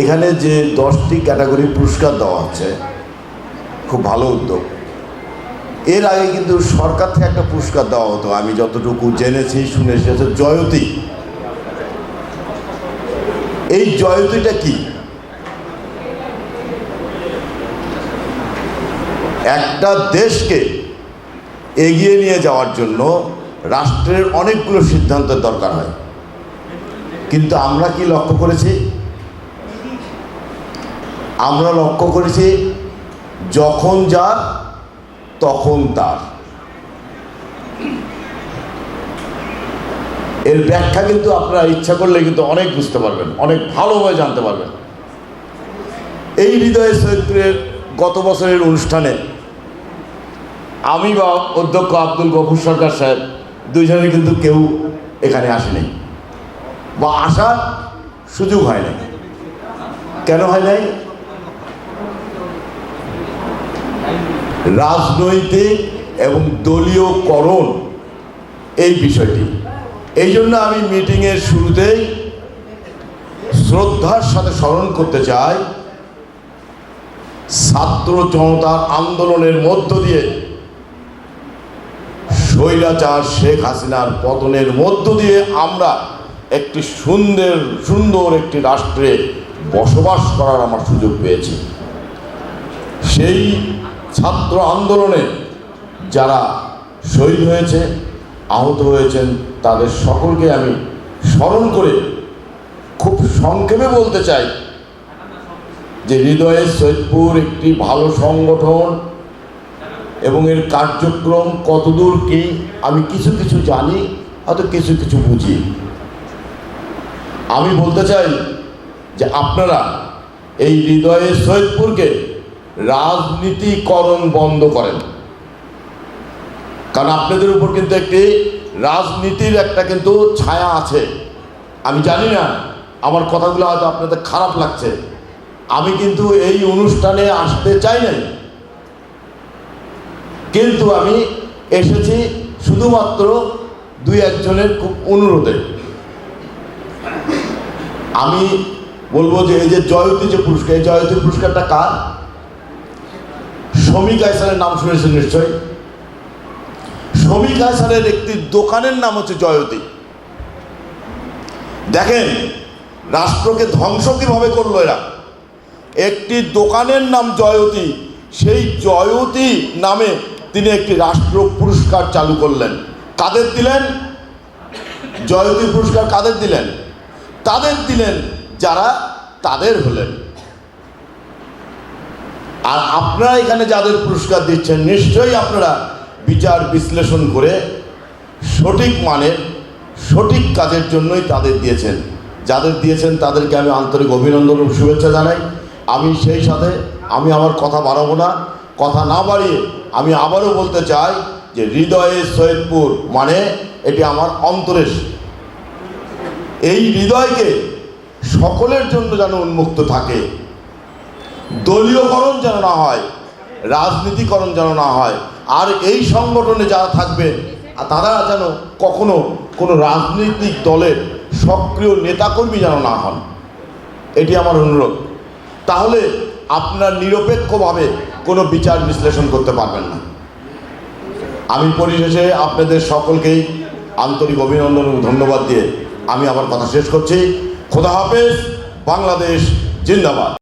এখানে যে 10টি ক্যাটাগরি পুরস্কার দেওয়া হচ্ছে খুব ভালো উদ্যোগ। এর আগে কিন্তু সরকার থেকে একটা পুরস্কার দেওয়া হতো, আমি যতটুকু জেনেছি শুনেছি, জয়তী। এই জয়তীটা কি? একটা দেশকে এগিয়ে নিয়ে যাওয়ার জন্য রাষ্ট্রের অনেকগুলো সিদ্ধান্তের দরকার হয়, কিন্তু আমরা কি লক্ষ্য করেছি? আমরা লক্ষ্য করেছি যখন যার তখন তার। এর ব্যাখ্যা কিন্তু আপনারা ইচ্ছা করলে কিন্তু অনেক বুঝতে পারবেন, অনেক ভালোভাবে জানতে পারবেন। এই হৃদয়ে সৈয়দপুরের গত বছরের অনুষ্ঠানে আমি বা অধ্যক্ষ আব্দুল গফুর সরকার সাহেব দুইজনে কিন্তু কেউ এখানে আসেনি বা আসার সুযোগ হয় নাই। কেন হয় নাই? রাজনৈতিক এবং দলীয়করণ এই বিষয়টি। এই জন্য আমি মিটিংয়ের শুরুতেই শ্রদ্ধার সাথে স্মরণ করতে চাই, ছাত্র জনতার আন্দোলনের মধ্য দিয়ে স্বৈরাচার শেখ হাসিনার পতনের মধ্য দিয়ে আমরা একটি সুন্দর একটি রাষ্ট্রে বসবাস করার আমার সুযোগ পেয়েছি। সেই ছাত্র আন্দোলনে যারা শহীদ হয়েছে, আহত হয়েছেন, তাদের সকলকে আমি স্মরণ করে খুব সংক্ষেপে বলতে চাই যে হৃদয়ে সৈয়দপুর একটি ভালো সংগঠন এবং এর কার্যক্রম কতদূর কি আমি কিছু কিছু জানি, হয়তো কিছু কিছু বুঝি। আমি বলতে চাই যে আপনারা এই হৃদয়ে সৈয়দপুরকে রাজনীতিকরণ বন্ধ করেন, কারণ আপনাদের উপর কিন্তু একটি রাজনীতির একটা কিন্তু ছায়া আছে। আমি জানি না, আমার কথাগুলো হয়তো আপনাদের খারাপ লাগছে। আমি কিন্তু এই অনুষ্ঠানে আসতে চাই নাই, কিন্তু আমি এসেছি শুধুমাত্র 2-1 জনের খুব অনুরোধে। আমি বলবো যে এই যে জয়তী যে পুরস্কার, এই জয়তী পুরস্কারটা কার? শমী কায়সারের নাম শুনেছেন নিশ্চয়। শমী কায়সারের একটি দোকানের নাম হচ্ছে জয়তী। দেখেন রাষ্ট্রকে ধ্বংস কিভাবে করলো এরা। একটি দোকানের নাম জয়তী, সেই জয়তী নামে তিনি একটি রাষ্ট্র পুরস্কার চালু করলেন। কাদের দিলেন? জয়তী পুরস্কার কাদের দিলেন? তাদের দিলেন যারা তাদের হলেন। আর আপনারা এখানে যাদের পুরস্কার দিচ্ছেন, নিশ্চয়ই আপনারা বিচার বিশ্লেষণ করে সঠিক মানের সঠিক কাজের জন্যই তাদের দিয়েছেন। যাদের দিয়েছেন তাদেরকে আমি আন্তরিক অভিনন্দন ও শুভেচ্ছা জানাই। আমি সেই সাথে আমি আমার কথা বাড়াবো না, কথা না বাড়িয়ে আমি আবারও বলতে চাই যে হৃদয়ে সৈয়দপুর মানে এটি আমার অন্তরের। এই হৃদয়কে সকলের জন্য যেন উন্মুক্ত থাকে, দলীয়করণ যেন না হয়, রাজনীতিকরণ যেন না হয়। আর এই সংগঠনে যারা থাকবে তারা যেন কখনো কোনো রাজনৈতিক দলের সক্রিয় নেতাকর্মী যেন না হন, এটি আমার অনুরোধ। তাহলে আপনারা নিরপেক্ষভাবে কোনো বিচার বিশ্লেষণ করতে পারবেন না। আমি পরিশেষে আপনাদের সকলকেই আন্তরিক অভিনন্দন ও ধন্যবাদ দিয়ে আমি আমার কথা শেষ করছি। খোদা হাফেজ। বাংলাদেশ জিন্দাবাদ।